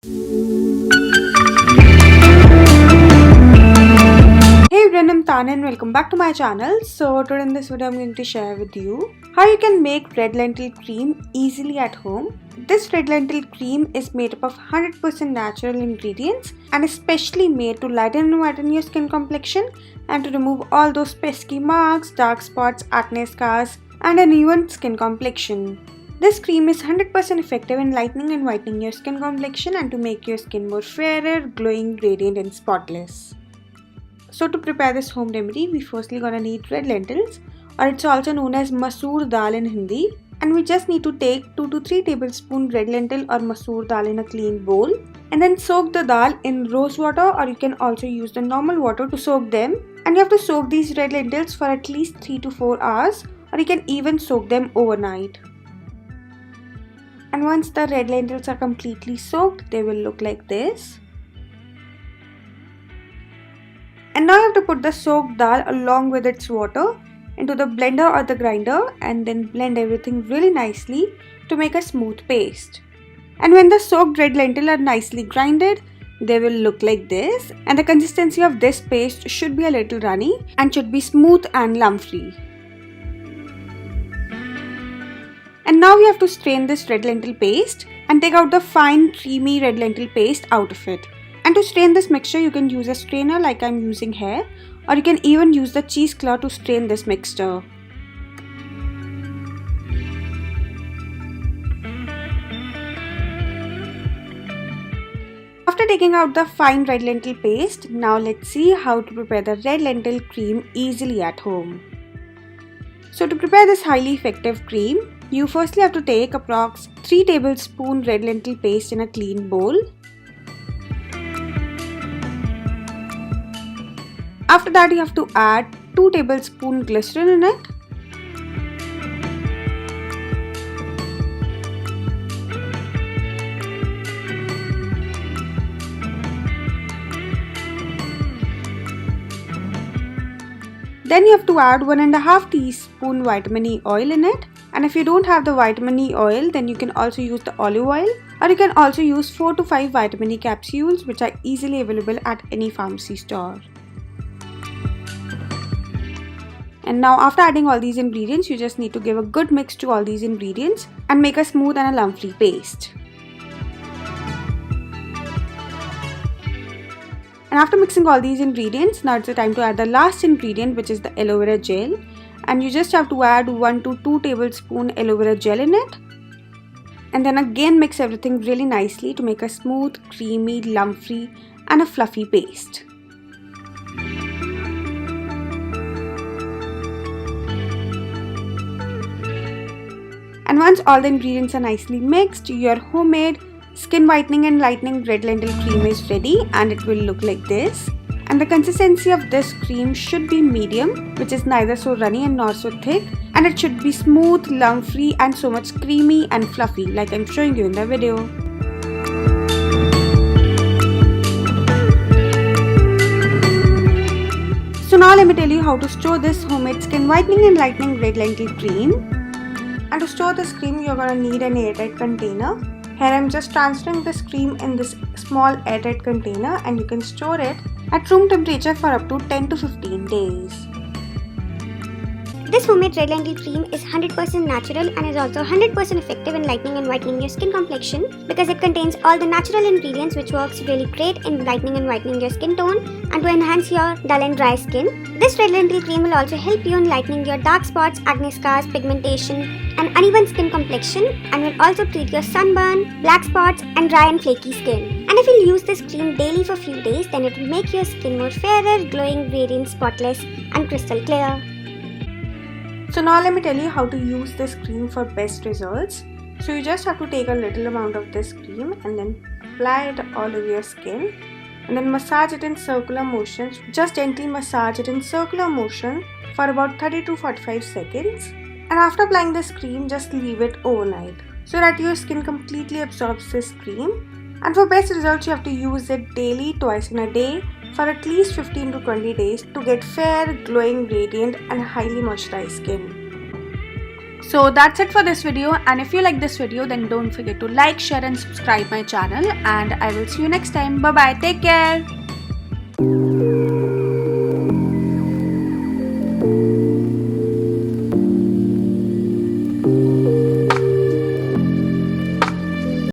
Hey everyone, I'm Tanya and welcome back to my channel. So today in this video I'm going to share with you how you can make red lentil cream easily at home. This red lentil cream is made up of 100% natural ingredients and especially made to lighten and whiten your skin complexion and to remove all those pesky marks, dark spots, acne scars and uneven skin complexion. This cream is 100% effective in lightening and whitening your skin complexion and to make your skin more fairer, glowing, radiant and spotless. So to prepare this home remedy, we firstly gonna need red lentils, or it's also known as Masoor Dal in Hindi, and we just need to take 2 to 3 tablespoons red lentil or Masoor Dal in a clean bowl and then soak the dal in rose water, or you can also use the normal water to soak them, and you have to soak these red lentils for at least 3 to 4 hours, or you can even soak them overnight. And once the red lentils are completely soaked, they will look like this. And now you have to put the soaked dal along with its water into the blender or the grinder and then blend everything really nicely to make a smooth paste. And when the soaked red lentil are nicely grinded, they will look like this, and the consistency of this paste should be a little runny and should be smooth and lump free. And now we have to strain this red lentil paste and take out the fine creamy red lentil paste out of it. And to strain this mixture, you can use a strainer like I'm using here, or you can even use the cheesecloth to strain this mixture. After taking out the fine red lentil paste, now let's see how to prepare the red lentil cream easily at home. So to prepare this highly effective cream, you firstly have to take approx 3 tablespoons red lentil paste in a clean bowl. After that, you have to add 2 tablespoons glycerin in it. Then you have to add 1.5 teaspoon vitamin E oil in it. And if you don't have the vitamin E oil, then you can also use the olive oil, or you can also use 4 to 5 vitamin E capsules, which are easily available at any pharmacy store. And now after adding all these ingredients, you just need to give a good mix to all these ingredients and make a smooth and a lump-free paste. And after mixing all these ingredients, now it's the time to add the last ingredient, which is the aloe vera gel. And you just have to add 1 to 2 tablespoons aloe vera gel in it. And then again mix everything really nicely to make a smooth, creamy, lump-free and a fluffy paste. And once all the ingredients are nicely mixed, your homemade skin whitening and lightening red lentil cream is ready, and it will look like this. And the consistency of this cream should be medium, which is neither so runny and nor so thick, and it should be smooth, lump free and so much creamy and fluffy like I'm showing you in the video. So now let me tell you how to store this homemade skin whitening and lightening red lentil cream. And to store this cream, you're gonna need an airtight container. Here I'm just transferring this cream in this small airtight container, and you can store it at room temperature for up to 10 to 15 days. This homemade red lentil cream is 100% natural and is also 100% effective in lightening and whitening your skin complexion because it contains all the natural ingredients which works really great in lightening and whitening your skin tone and to enhance your dull and dry skin. This red lentil cream will also help you in lightening your dark spots, acne scars, pigmentation and uneven skin complexion, and will also treat your sunburn, black spots and dry and flaky skin. And if you use this cream daily for a few days, then it will make your skin more fairer, glowing, radiant, spotless and crystal clear. So now let me tell you how to use this cream for best results. So you just have to take a little amount of this cream and then apply it all over your skin, and then massage it in circular motions. Just gently massage it in circular motion for about 30 to 45 seconds. And after applying this cream, just leave it overnight so that your skin completely absorbs this cream. And for best results, you have to use it daily, twice in a day for at least 15 to 20 days to get fair, glowing, radiant and highly moisturized skin. So that's it for this video, and if you like this video then don't forget to like, share and subscribe my channel, and I will see you next time. Bye bye, take care.